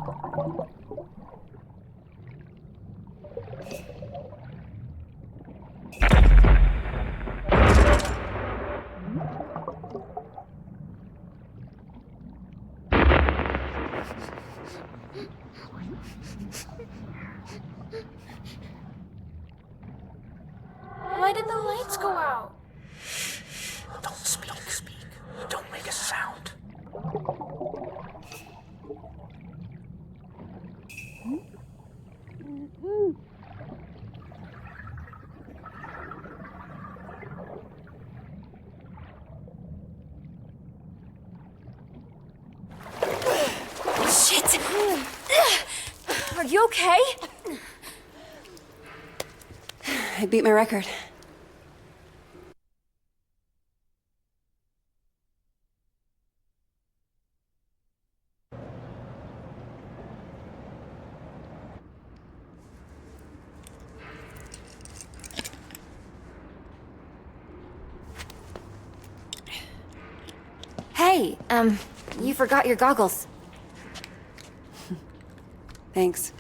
Why did the lights go out? Don't speak. Don't make a sound. Shit! Are you okay? I beat my record. Hey, you forgot your goggles. Thanks.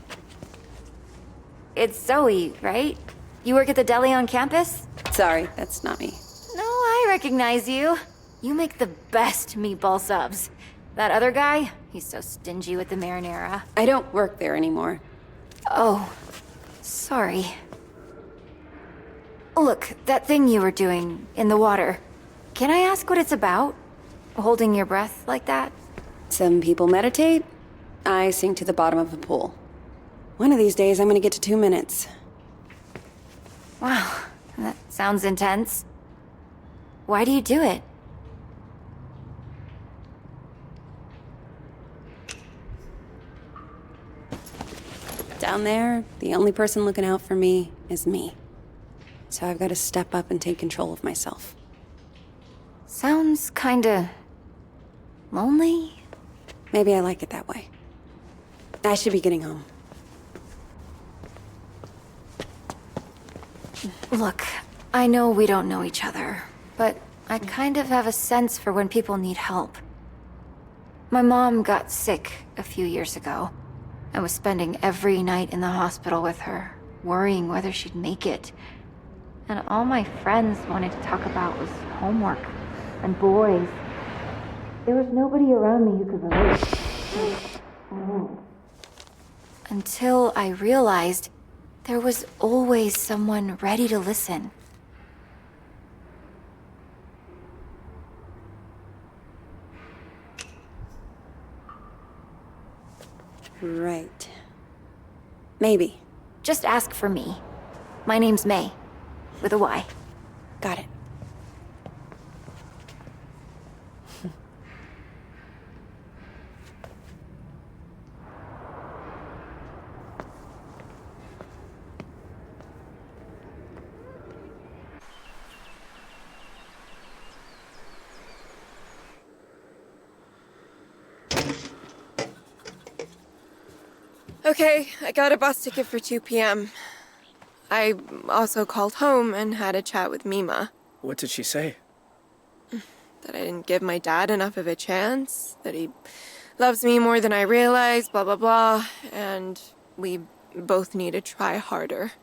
It's Zoe, right? You work at the deli on campus? Sorry, that's not me. No, I recognize you. You make the best meatball subs. That other guy, he's so stingy with the marinara. I don't work there anymore. Oh, sorry. Look, that thing you were doing in the water. Can I ask what it's about? Holding your breath like that? Some people meditate. I sink to the bottom of a pool. One of these days, I'm gonna get to 2 minutes. Wow, that sounds intense. Why do you do it? Down there, the only person looking out for me is me. So I've got to step up and take control of myself. Sounds kinda... lonely? Maybe I like it that way. I should be getting home. Look, I know we don't know each other, but I kind of have a sense for when people need help. My mom got sick a few years ago. I was spending every night in the hospital with her, worrying whether she'd make it. And all my friends wanted to talk about was homework and boys. There was nobody around me who could relate. Until I realized there was always someone ready to listen. Right. Maybe. Just ask for me. My name's May, with a Y. Got it. Okay, I got a bus ticket for 2 p.m. I also called home and had a chat with Mima. What did she say? That I didn't give my dad enough of a chance, that he loves me more than I realized, blah, blah, blah, and we both need to try harder.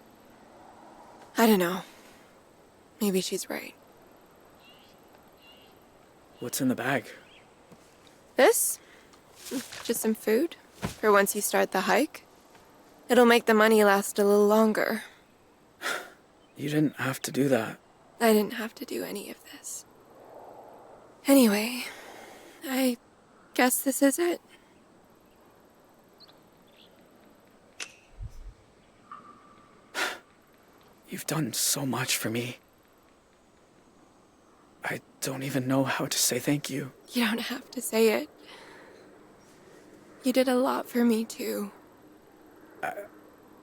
I don't know. Maybe she's right. What's in the bag? This? Just some food for once you start the hike. It'll make the money last a little longer. You didn't have to do that. I didn't have to do any of this. Anyway, I guess this is it. You've done so much for me. I don't even know how to say thank you. You don't have to say it. You did a lot for me, too.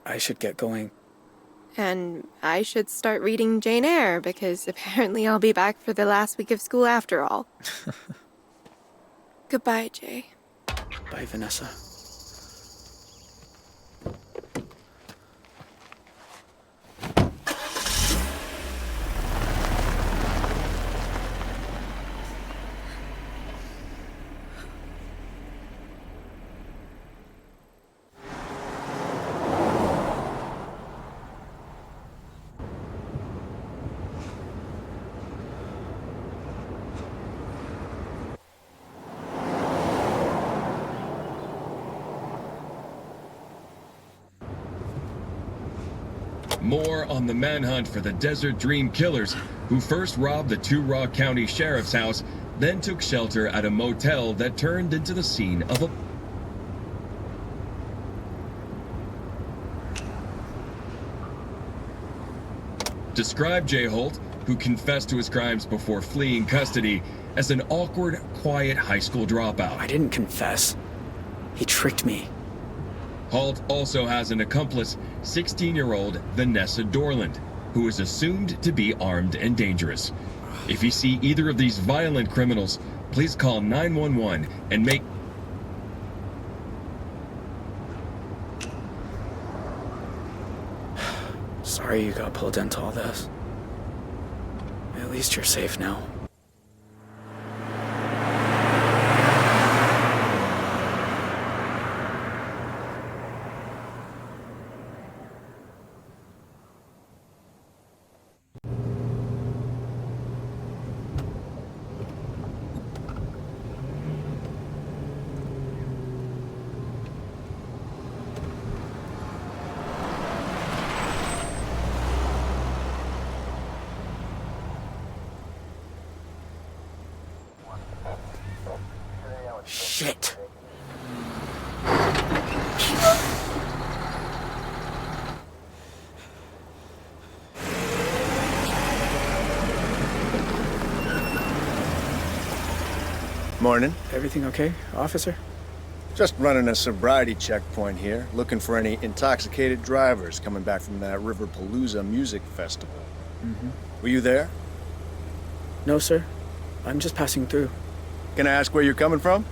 I should get going. And I should start reading Jane Eyre, because apparently I'll be back for the last week of school after all. Goodbye, Jay. Bye, Vanessa. More on the manhunt for the Desert Dream killers, who first robbed the Two Rock County Sheriff's house, then took shelter at a motel that turned into the scene of a... Describe Jay Holt, who confessed to his crimes before fleeing custody, as an awkward, quiet high school dropout. I didn't confess. He tricked me. Holt also has an accomplice, 16-year-old Vanessa Dorland, who is assumed to be armed and dangerous. If you see either of these violent criminals, please call 911 and make... Sorry you got pulled into all this. At least you're safe now. Shit. Morning. Everything okay, officer? Just running a sobriety checkpoint here, looking for any intoxicated drivers coming back from that Riverpalooza music festival. Were you there? No, sir. I'm just passing through. Can I ask where you're coming from?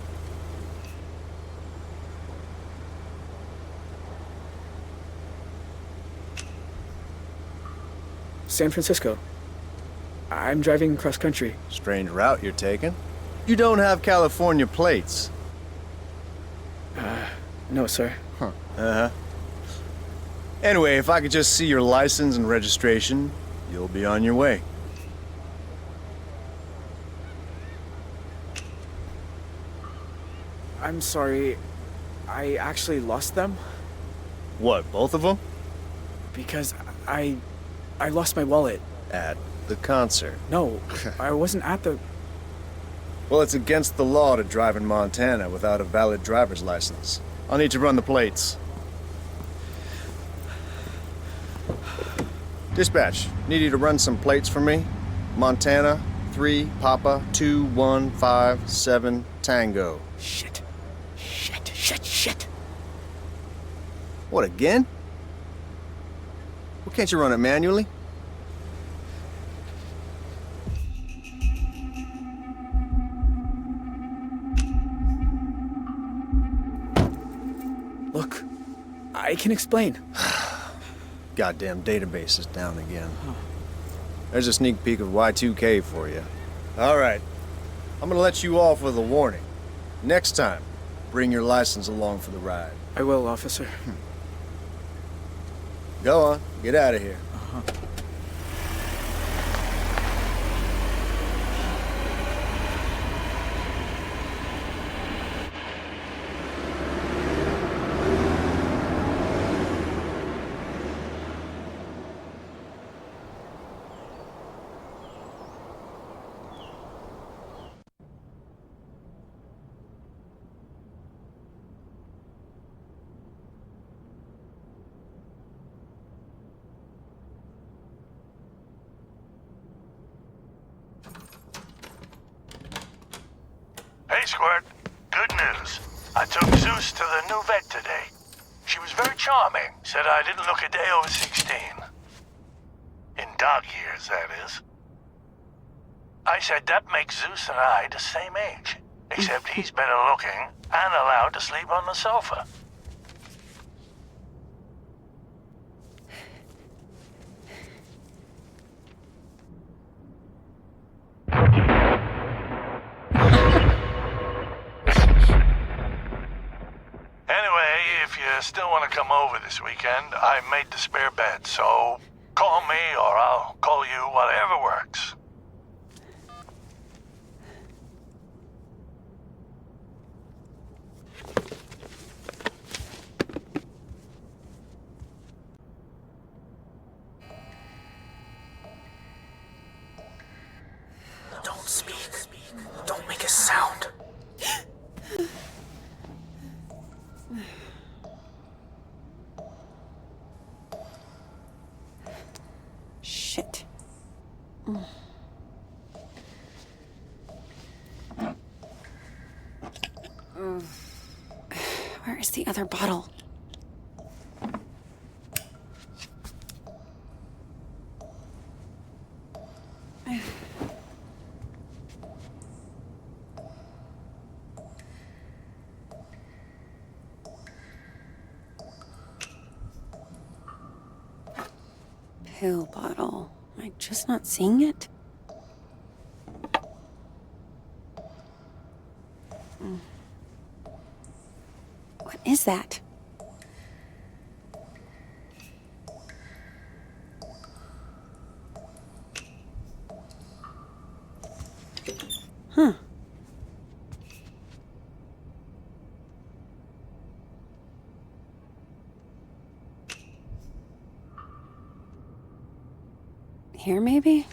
San Francisco. I'm driving cross country. Strange route you're taking. You don't have California plates. No, sir. Anyway, if I could just see your license and registration, you'll be on your way. I'm sorry. I actually lost them What, both of them? because I lost my wallet. At the concert. No, I wasn't at the... Well, it's against the law to drive in Montana without a valid driver's license. I'll need to run the plates. Dispatch, need you to run some plates for me. Montana, 3 Papa 2157 Tango. Shit. What, again? Well, can't you run it manually? Look, I can explain. Goddamn database is down again. There's a sneak peek of Y2K for you. All right. I'm gonna let you off with a warning. Next time, bring your license along for the ride. I will, officer. Go on, get out of here. Hey, Squirt. Good news. I took Zeus to the new vet today. She was very charming. Said I didn't look a day over 16. In dog years, that is. I said that makes Zeus and I the same age. Except he's better looking and allowed to sleep on the sofa. Anyway, if you still want to come over this weekend, I made the spare bed, so call me or I'll call you, whatever works. Where is the other bottle? Pill bottle. Am I just not seeing it? What is that? Huh. Here, maybe?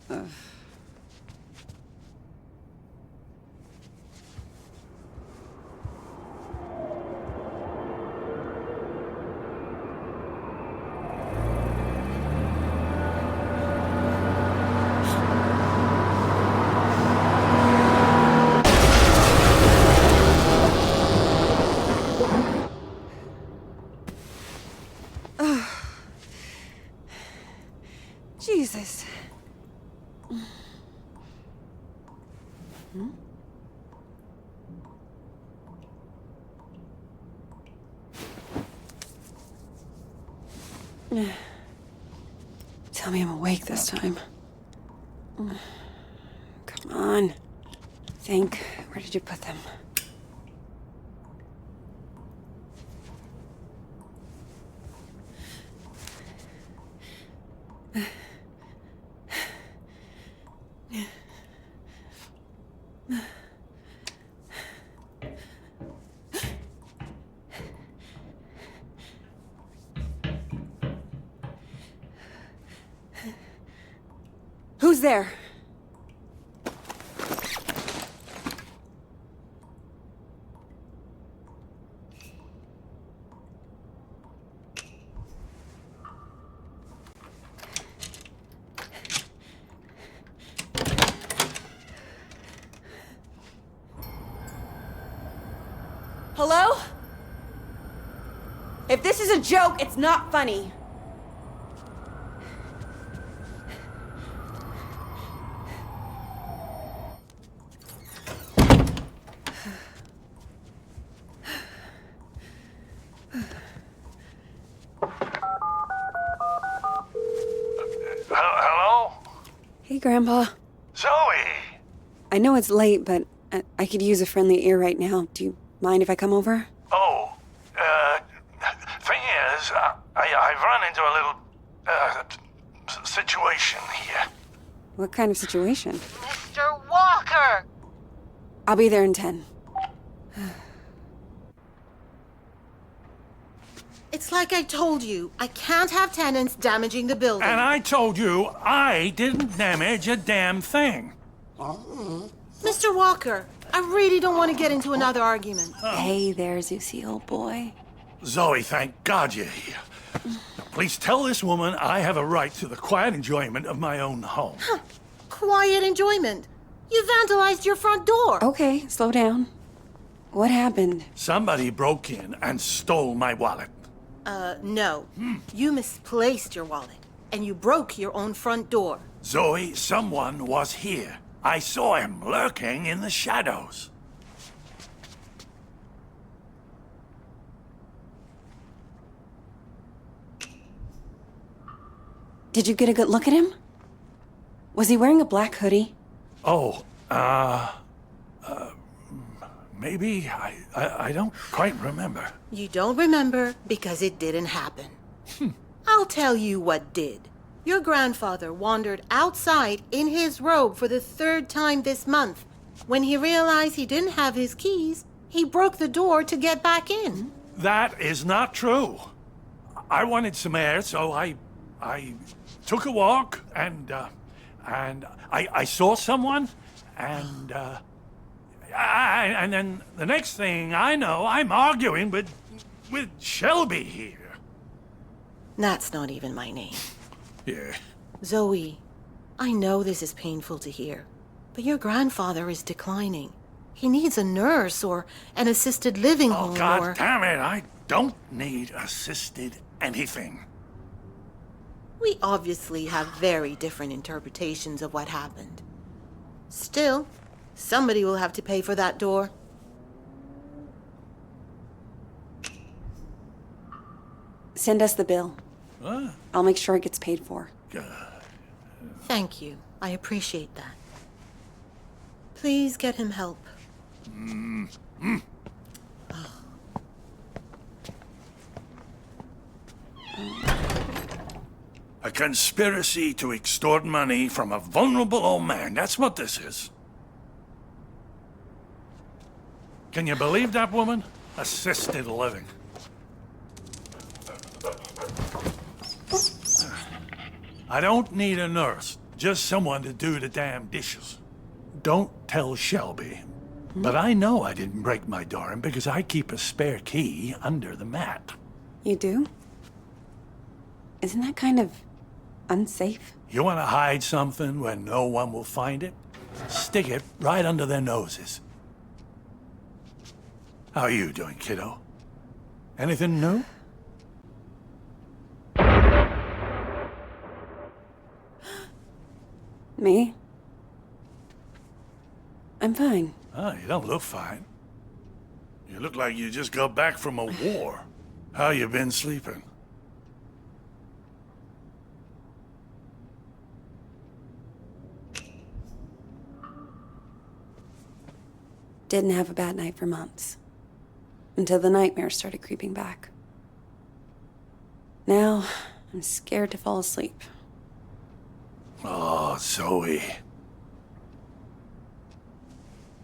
Ugh. Jesus. Tell me I'm awake this time. Come on. Think. Where did you put them? Who's there? Hello? If this is a joke, it's not funny. Hello? Hey, Grandpa. Zoe! I know it's late, but I could use a friendly ear right now. Do you mind if I come over? Oh, thing is, I've run into a little, situation here. What kind of situation? Mr. Walker! I'll be there in 10. It's like I told you. I can't have tenants damaging the building. And I told you I didn't damage a damn thing. Mr. Walker, I really don't want to get into another argument. Hey there, Zeusy, old boy. Zoe, thank God you're here. Please tell this woman I have a right to the quiet enjoyment of my own home. Quiet enjoyment. You vandalized your front door. Okay, slow down. What happened? Somebody broke in and stole my wallet. No. You misplaced your wallet, and you broke your own front door. Zoe, someone was here. I saw him lurking in the shadows. Did you get a good look at him? Was he wearing a black hoodie? Oh, maybe. I don't quite remember. You don't remember because it didn't happen. I'll tell you what did. Your grandfather wandered outside in his robe for the 3rd time this month. When he realized he didn't have his keys, he broke the door to get back in. That is not true. I wanted some air, so I took a walk, and I saw someone, and then the next thing I know, I'm arguing with Shelby here. That's not even my name. Yeah. Zoe, I know this is painful to hear, but your grandfather is declining. He needs a nurse or an assisted living Oh, home God or... damn it, I don't need assisted anything. We obviously have very different interpretations of what happened. Still, somebody will have to pay for that door. Send us the bill. What? I'll make sure it gets paid for. Thank you. I appreciate that. Please get him help. A conspiracy to extort money from a vulnerable old man. That's what this is. Can you believe that woman? Assisted living. I don't need a nurse, just someone to do the damn dishes. Don't tell Shelby, but I know I didn't break my door in because I keep a spare key under the mat. You do? Isn't that kind of unsafe? You want to hide something when no one will find it? Stick it right under their noses. How are you doing, kiddo? Anything new? Me? I'm fine. Oh, you don't look fine. You look like you just got back from a war. How you been sleeping? Didn't have a bad night for months. Until the nightmares started creeping back. Now, I'm scared to fall asleep. Oh, Zoe.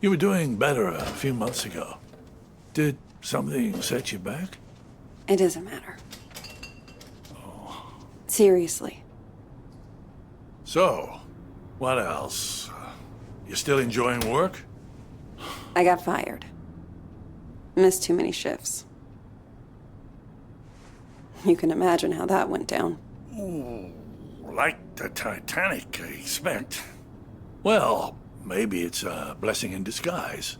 You were doing better a few months ago. Did something set you back? It doesn't matter. Seriously. So, what else? You still enjoying work? I got fired. Missed too many shifts. You can imagine how that went down. Ooh, like the Titanic, I expect. Well, maybe it's a blessing in disguise.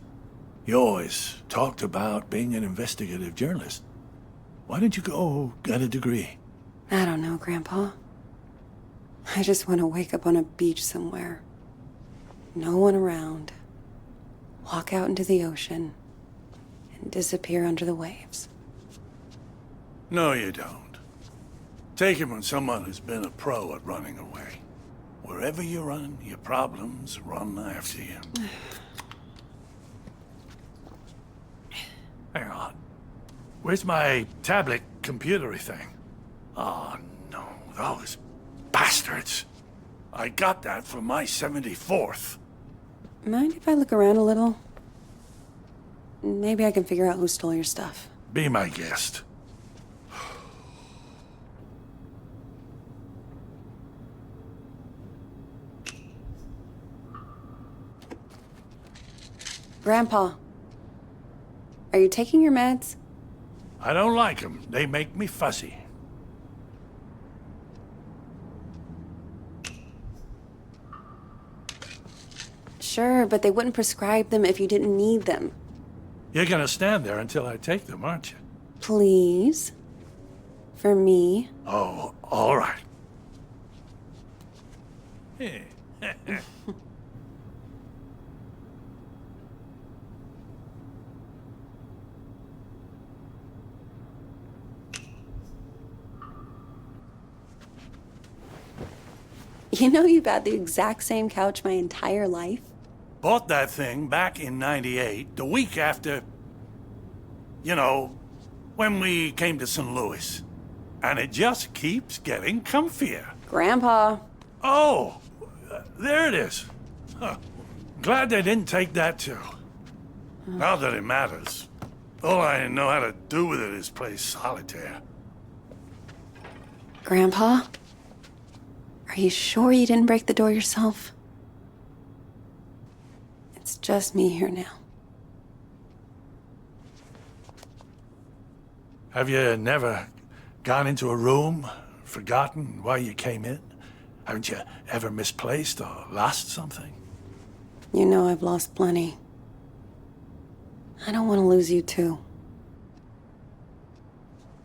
You always talked about being an investigative journalist. Why didn't you go get a degree? I don't know, Grandpa. I just want to wake up on a beach somewhere. No one around. Walk out into the ocean and disappear under the waves. No, you don't. Take it from someone who's been a pro at running away. Wherever you run, your problems run after you. Hang on. Where's my tablet computery thing? Oh, no, those bastards. I got that for my 74th. Mind if I look around a little? Maybe I can figure out who stole your stuff. Be my guest. Grandpa, are you taking your meds? I don't like them. They make me fuzzy. Sure, but they wouldn't prescribe them if you didn't need them. You're gonna stand there until I take them, aren't you? Please? For me? Oh, all right. You know you've had the exact same couch my entire life? Bought that thing back in '98, the week after, you know, when we came to St. Louis. And it just keeps getting comfier. Grandpa. Oh, there it is. Huh. Glad they didn't take that too. Not that it matters. All I know how to do with it is play solitaire. Grandpa? Are you sure you didn't break the door yourself? It's just me here now. Have you never gone into a room, forgotten why you came in? Haven't you ever misplaced or lost something? You know I've lost plenty. I don't want to lose you too.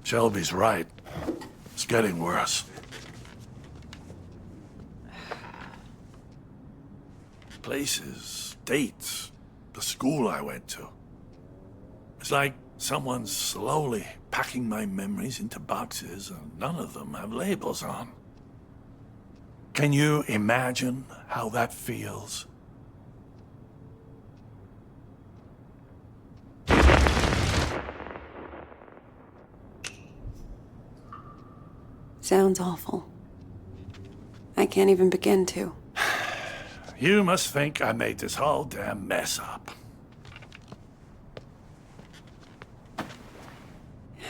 Shelby's right. It's getting worse. Places, dates, the school I went to. It's like someone's slowly packing my memories into boxes and none of them have labels on. Can you imagine how that feels? Sounds awful. I can't even begin to. You must think I made this whole damn mess up.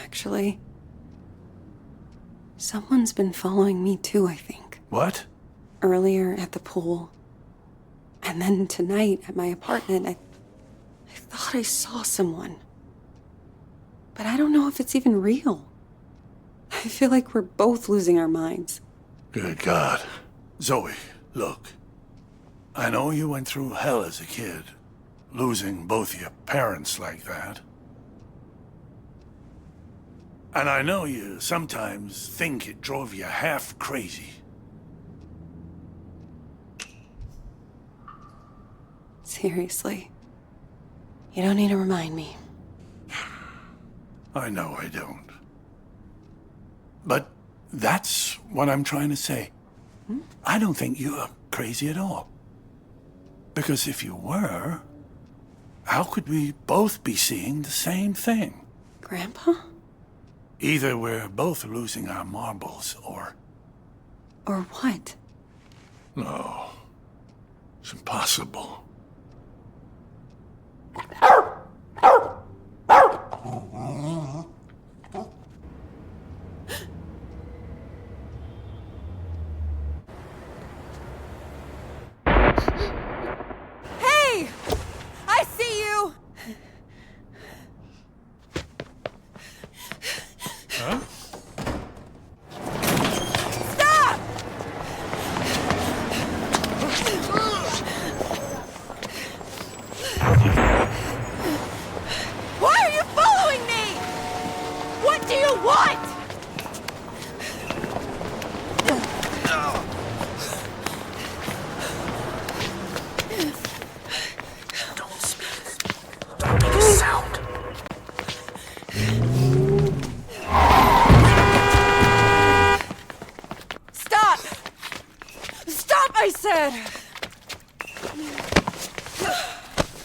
Actually, someone's been following me too, I think. What? Earlier at the pool, and then tonight at my apartment, I thought I saw someone. But I don't know if it's even real. I feel like we're both losing our minds. Good God. Zoe, look. I know you went through hell as a kid, losing both your parents like that. And I know you sometimes think it drove you half crazy. Seriously. You don't need to remind me. I know I don't. But that's what I'm trying to say. I don't think you're crazy at all. Because if you were, how could we both be seeing the same thing? Grandpa? Either we're both losing our marbles, or... Or what? No. It's impossible. Hey! I see you! Huh? Stop! Why are you following me? What do you want? Don't speak. Don't make a sound. Stop! Stop, I said!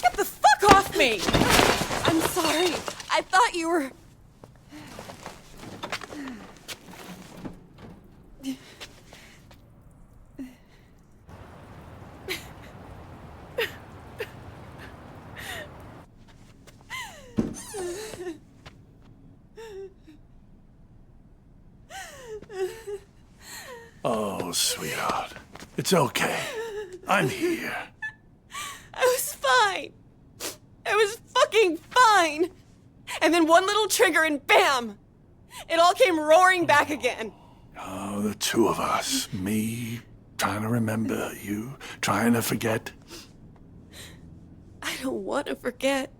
Get the fuck off me! I'm sorry. I thought you were... Oh, sweetheart. It's okay. I'm here. I was fine. I was fucking fine. And then one little trigger and bam! It all came roaring back again. Oh, the two of us. Me trying to remember, you trying to forget. I don't want to forget.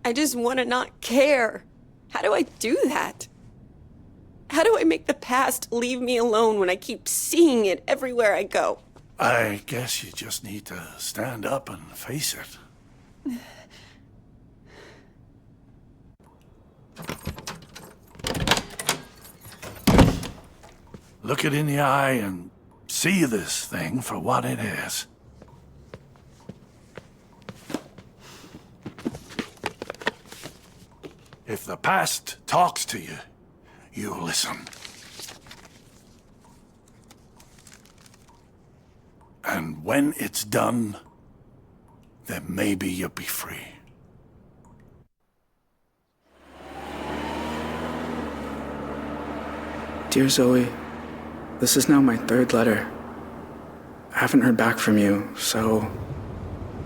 I just want to not care. How do I do that? How do I make the past leave me alone when I keep seeing it everywhere I go? I guess you just need to stand up and face it. Look it in the eye and see this thing for what it is. If the past talks to you, you listen. And when it's done, then maybe you'll be free. Dear Zoe, this is now my third letter. I haven't heard back from you, so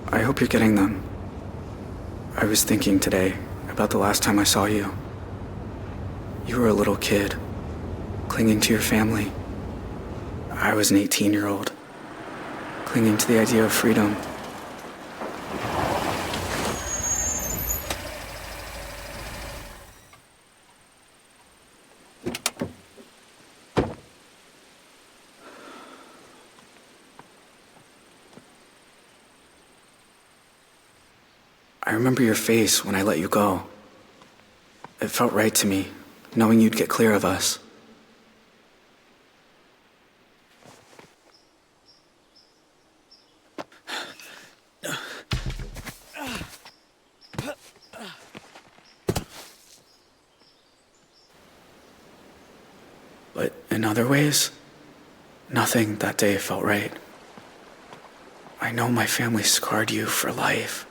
I hope you're getting them. I was thinking today about the last time I saw you. You were a little kid, clinging to your family. I was an 18-year-old, clinging to the idea of freedom. I remember your face when I let you go. It felt right to me, knowing you'd get clear of us. But in other ways, nothing that day felt right. I know my family scarred you for life.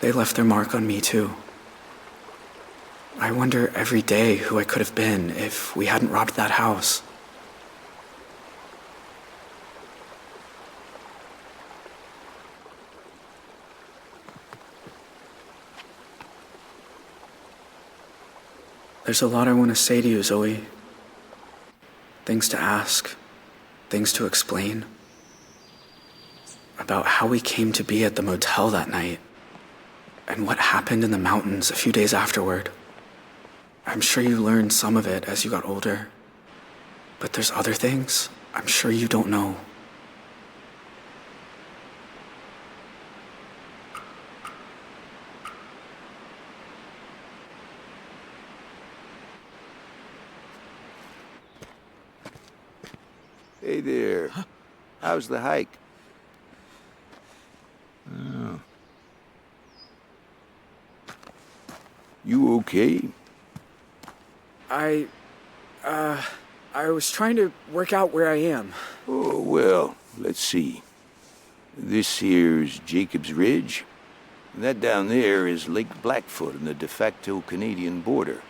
They left their mark on me too. I wonder every day who I could have been if we hadn't robbed that house. There's a lot I want to say to you, Zoe. Things to ask, things to explain. About how we came to be at the motel that night, and what happened in the mountains a few days afterward. I'm sure you learned some of it as you got older, but there's other things I'm sure you don't know. Hey there. How's the hike? Oh. You okay? I was trying to work out where I am. Oh, well, let's see. This here's Jacob's Ridge. And that down there is Lake Blackfoot on the de facto Canadian border.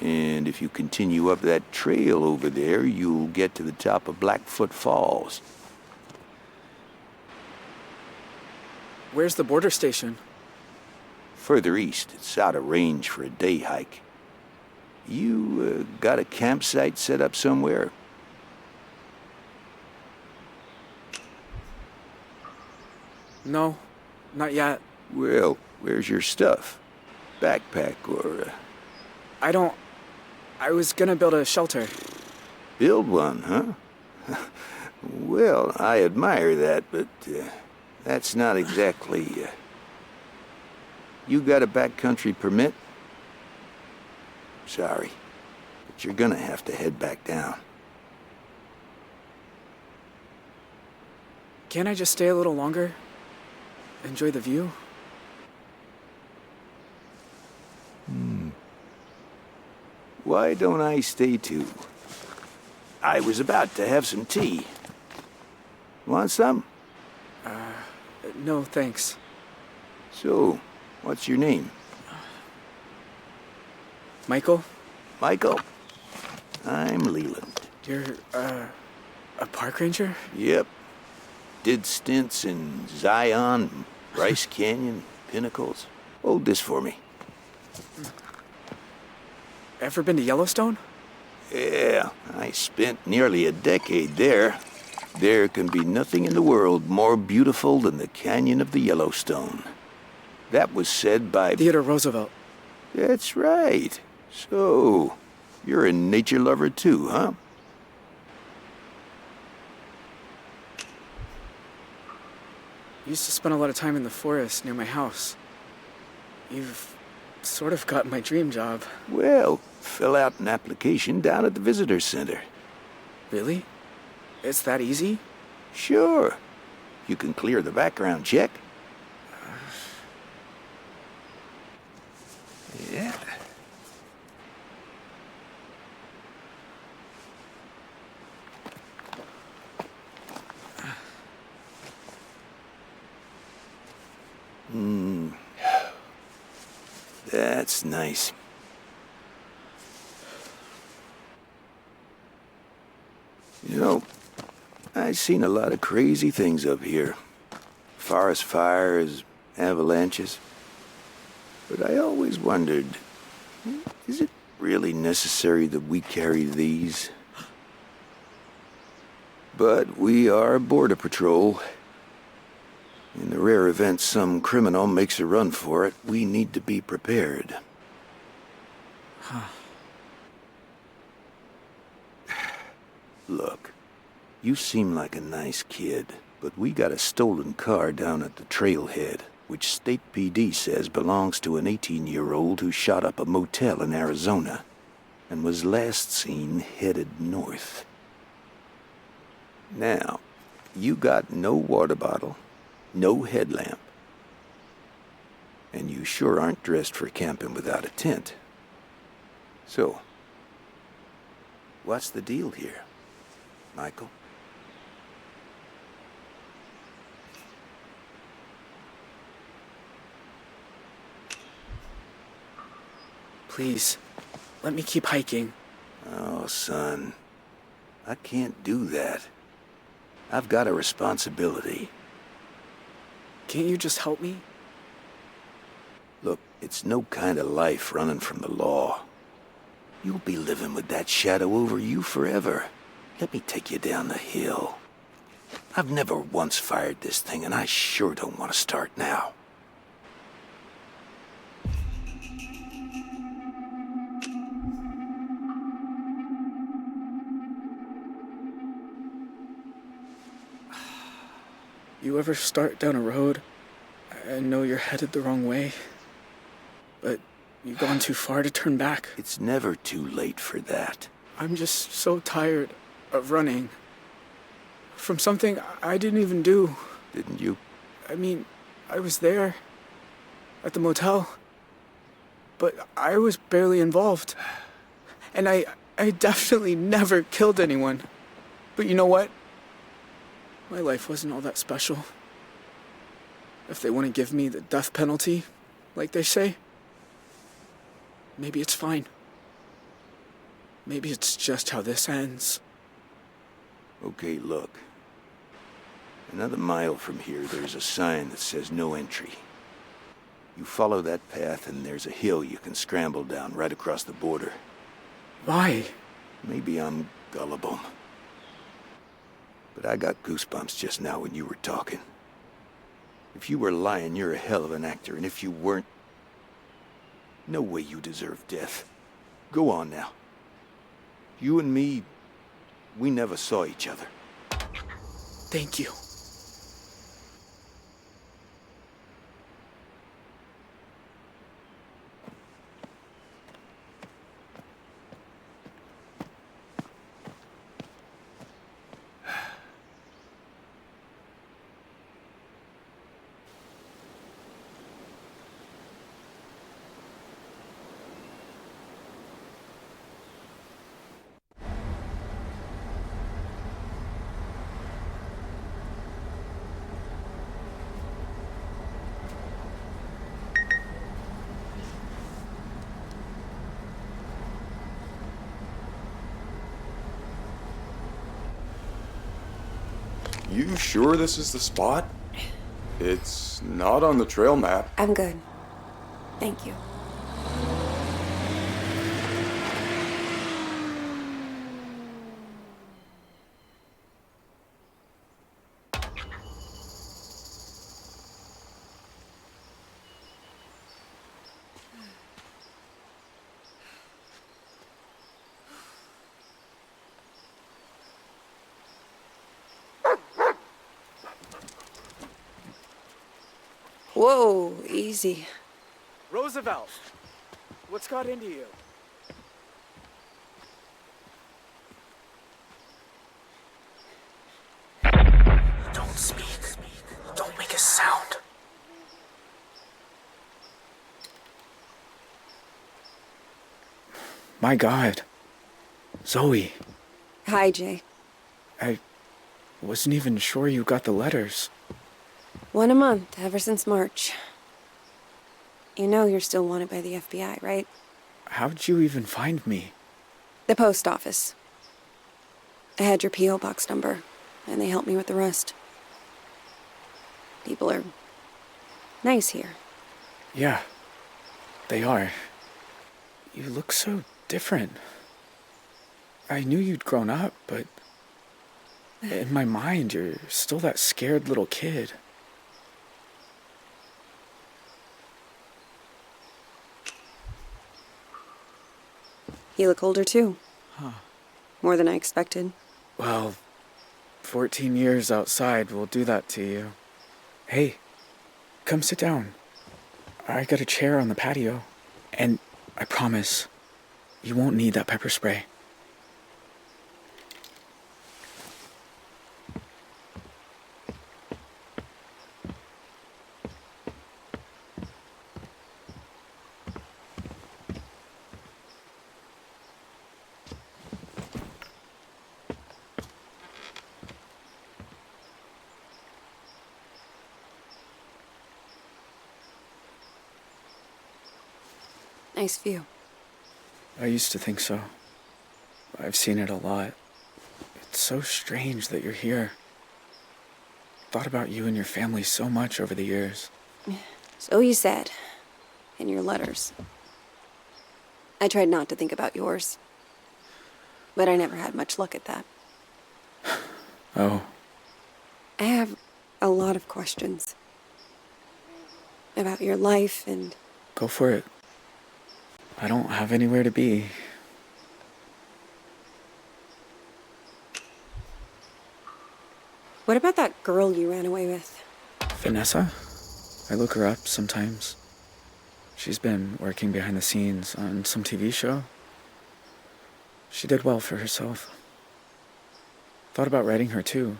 And if you continue up that trail over there, you'll get to the top of Blackfoot Falls. Where's the border station? Further east, it's out of range for a day hike. You got a campsite set up somewhere? No, not yet. Well, where's your stuff? Backpack or... I was gonna build a shelter. Build one, huh? Well, I admire that, but that's not exactly... You got a backcountry permit? Sorry, but you're gonna have to head back down. Can't I just stay a little longer? Enjoy the view? Why don't I stay too? I was about to have some tea. Want some? No, thanks. So, what's your name? Michael? Michael? I'm Leland. You're, a park ranger? Yep. Did stints in Zion, Bryce Canyon, Pinnacles. Hold this for me. Ever been to Yellowstone? Yeah, I spent nearly a decade there. There can be nothing in the world more beautiful than the Canyon of the Yellowstone. That was said by... Theodore Roosevelt. That's right. So, you're a nature lover too, huh? I used to spend a lot of time in the forest near my house. You've sort of got my dream job. Well, fill out an application down at the visitor center. Really? It's that easy? Sure. You can clear the background check. Yeah. That's nice. You know, I've seen a lot of crazy things up here. Forest fires, avalanches. But I always wondered, is it really necessary that we carry these? But we are Border Patrol. In the rare event some criminal makes a run for it, we need to be prepared. Look, you seem like a nice kid, but we got a stolen car down at the trailhead, which State PD says belongs to an 18-year-old who shot up a motel in Arizona and was last seen headed north. Now, you got no water bottle, no headlamp, and you sure aren't dressed for camping without a tent. So, what's the deal here, Michael? Please, let me keep hiking. Oh, son, I can't do that. I've got a responsibility. Can't you just help me? Look, it's no kind of life running from the law. You'll be living with that shadow over you forever. Let me take you down the hill. I've never once fired this thing, and I sure don't want to start now. You ever start down a road and know you're headed the wrong way, but you've gone too far to turn back? It's never too late for that. I'm just so tired of running from something I didn't even do. Didn't you? I mean, I was there at the motel, but I was barely involved. And I definitely never killed anyone. But you know what? My life wasn't all that special. If they want to give me the death penalty, like they say, maybe it's fine. Maybe it's just how this ends. Okay, look. Another mile from here, there's a sign that says no entry. You follow that path and there's a hill you can scramble down right across the border. Why? Maybe I'm gullible. But I got goosebumps just now when you were talking. If you were lying, you're a hell of an actor, and if you weren't, no way you deserve death. Go on now. You and me, we never saw each other. Thank you. You sure this is the spot? It's not on the trail map. I'm good. Thank you. Whoa, easy. Roosevelt, what's got into you? Don't speak. Don't make a sound. My God. Zoe. Hi, Jay. I wasn't even sure you got the letters. 1 a month, ever since March. You know you're still wanted by the FBI, right? How'd you even find me? The post office. I had your P.O. box number, and they helped me with the rest. People are nice here. Yeah, they are. You look so different. I knew you'd grown up, but In my mind, you're still that scared little kid. You look older too. Huh. More than I expected. Well, 14 years outside will do that to you. Hey, come sit down. I got a chair on the patio. And I promise, you won't need that pepper spray. Nice view. I used to think so. I've seen it a lot. It's so strange that you're here. Thought about you and your family so much over the years. So you said. In your letters. I tried not to think about yours. But I never had much luck at that. Oh, I have a lot of questions. About your life and... go for it. I don't have anywhere to be. What about that girl you ran away with? Vanessa? I look her up sometimes. She's been working behind the scenes on some TV show. She did well for herself. Thought about writing her too.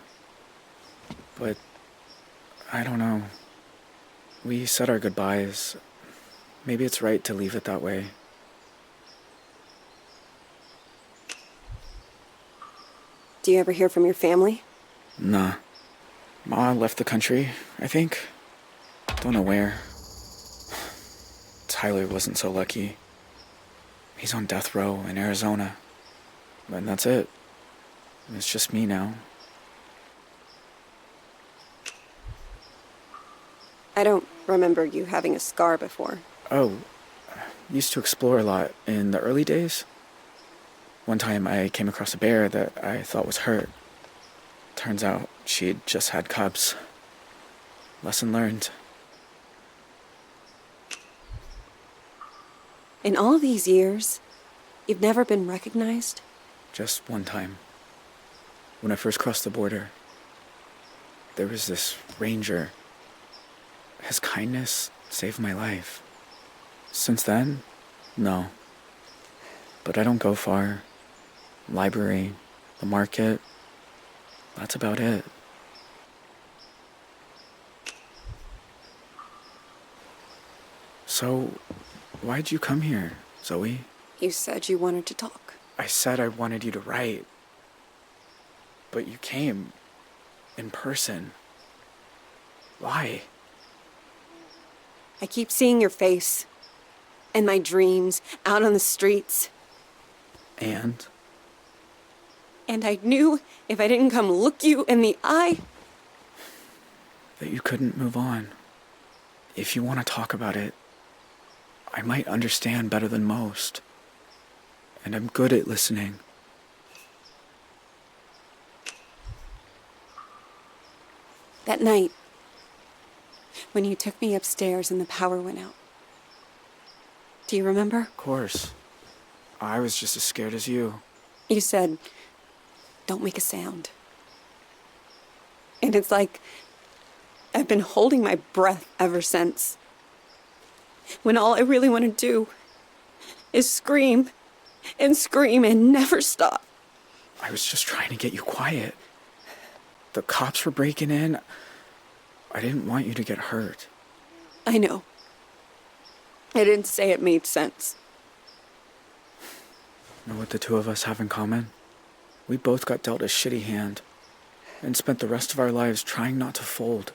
But I don't know. We said our goodbyes. Maybe it's right to leave it that way. Do you ever hear from your family? Nah. Ma left the country, I think. Don't know where. Tyler wasn't so lucky. He's on death row in Arizona. And that's it. It's just me now. I don't remember you having a scar before. Oh, used to explore a lot in the early days. One time I came across a bear that I thought was hurt. Turns out she'd just had cubs. Lesson learned. In all these years, you've never been recognized? Just one time. When I first crossed the border, there was this ranger. His kindness saved my life. Since then, no. But I don't go far. Library, the market, that's about it. So, why'd you come here, Zoe? You said you wanted to talk. I said I wanted you to write. But you came in person. Why? I keep seeing your face. And my dreams out on the streets. And? And I knew if I didn't come look you in the eye... that you couldn't move on. If you want to talk about it, I might understand better than most. And I'm good at listening. That night, when you took me upstairs and the power went out. Do you remember? Of course. I was just as scared as you. You said, don't make a sound. And it's like I've been holding my breath ever since. When all I really want to do is scream and scream and never stop. I was just trying to get you quiet. The cops were breaking in. I didn't want you to get hurt. I know. I didn't say it made sense. Know what the two of us have in common? We both got dealt a shitty hand and spent the rest of our lives trying not to fold.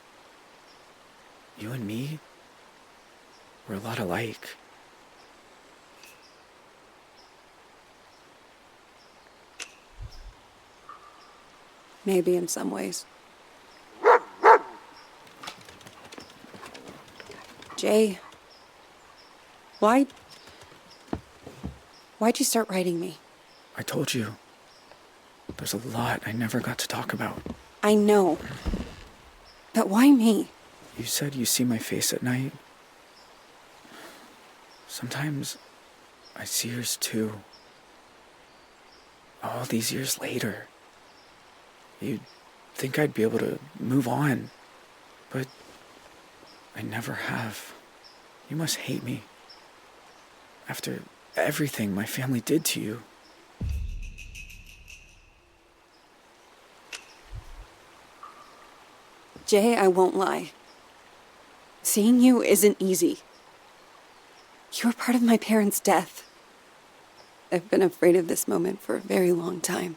You and me, we're a lot alike. Maybe in some ways. Jay, why'd you start writing me? I told you. There's a lot I never got to talk about. I know. But why me? You said you see my face at night. Sometimes I see yours too. All these years later. You'd think I'd be able to move on, but I never have. You must hate me. After everything my family did to you. Jay, I won't lie. Seeing you isn't easy. You were part of my parents' death. I've been afraid of this moment for a very long time.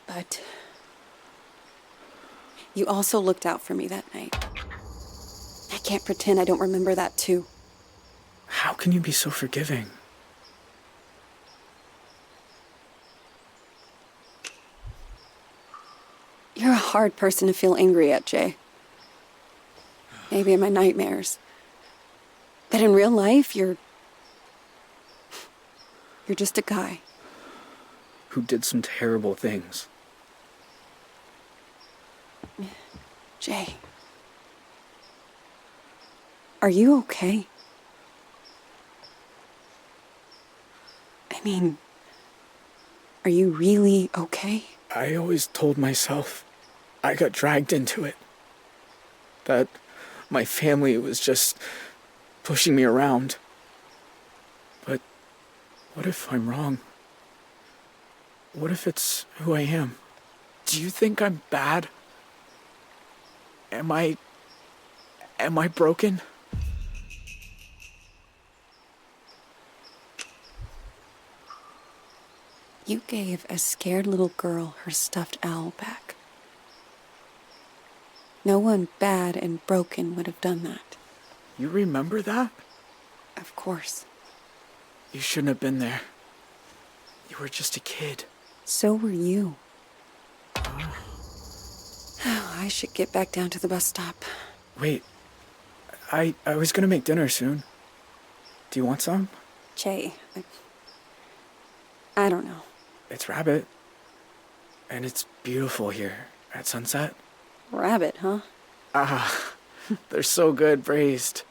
But you also looked out for me that night. I can't pretend I don't remember that too. How can you be so forgiving? You're a hard person to feel angry at, Jay. Maybe in my nightmares. But in real life, you're just a guy. Who did some terrible things. Jay. Are you okay? I mean, are you really okay? I always told myself I got dragged into it. That my family was just pushing me around. But what if I'm wrong? What if it's who I am? Do you think I'm bad? Am I broken? You gave a scared little girl her stuffed owl back. No one bad and broken would have done that. You remember that? Of course. You shouldn't have been there. You were just a kid. So were you. I should get back down to the bus stop. Wait. I was gonna make dinner soon. Do you want some? Jay, I don't know. It's rabbit. And it's beautiful here at sunset. Rabbit, huh? Ah, they're so good braised.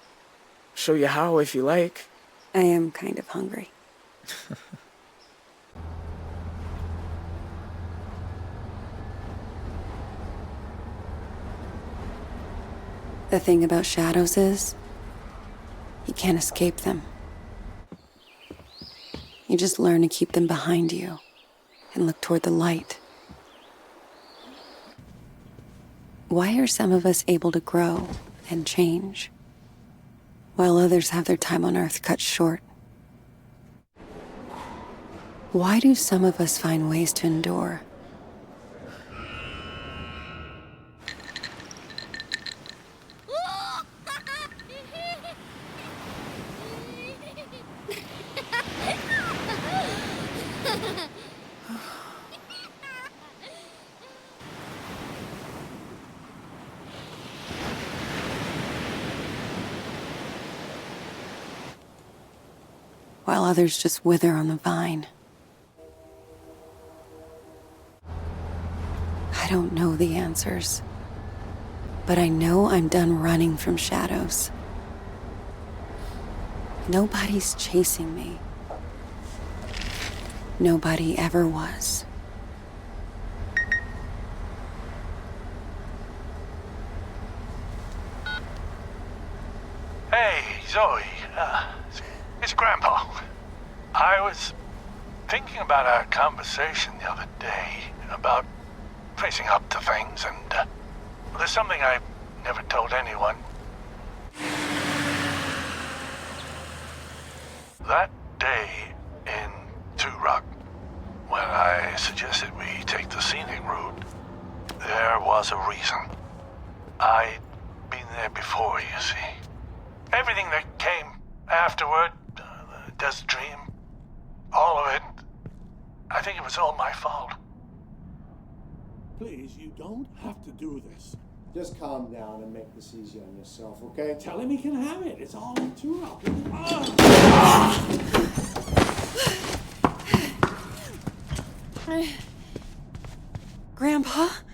Show you how if you like. I am kind of hungry. The thing about shadows is, you can't escape them. You just learn to keep them behind you and look toward the light. Why are some of us able to grow and change, while others have their time on Earth cut short? Why do some of us find ways to endure? While others just wither on the vine. I don't know the answers, but I know I'm done running from shadows. Nobody's chasing me. Nobody ever was. Hey, Zoe. It's Grandpa. I was thinking about our conversation the other day about facing up to things, and there's something I never told anyone. That day in Rock, when I suggested we take the scenic route, there was a reason. I'd been there before, you see. Everything that came afterward, the desert dream, all of it, I think it was all my fault. Please, you don't have to do this. Just calm down and make this easy on yourself, okay? Tell him he can have it. It's all in too rough. Grandpa?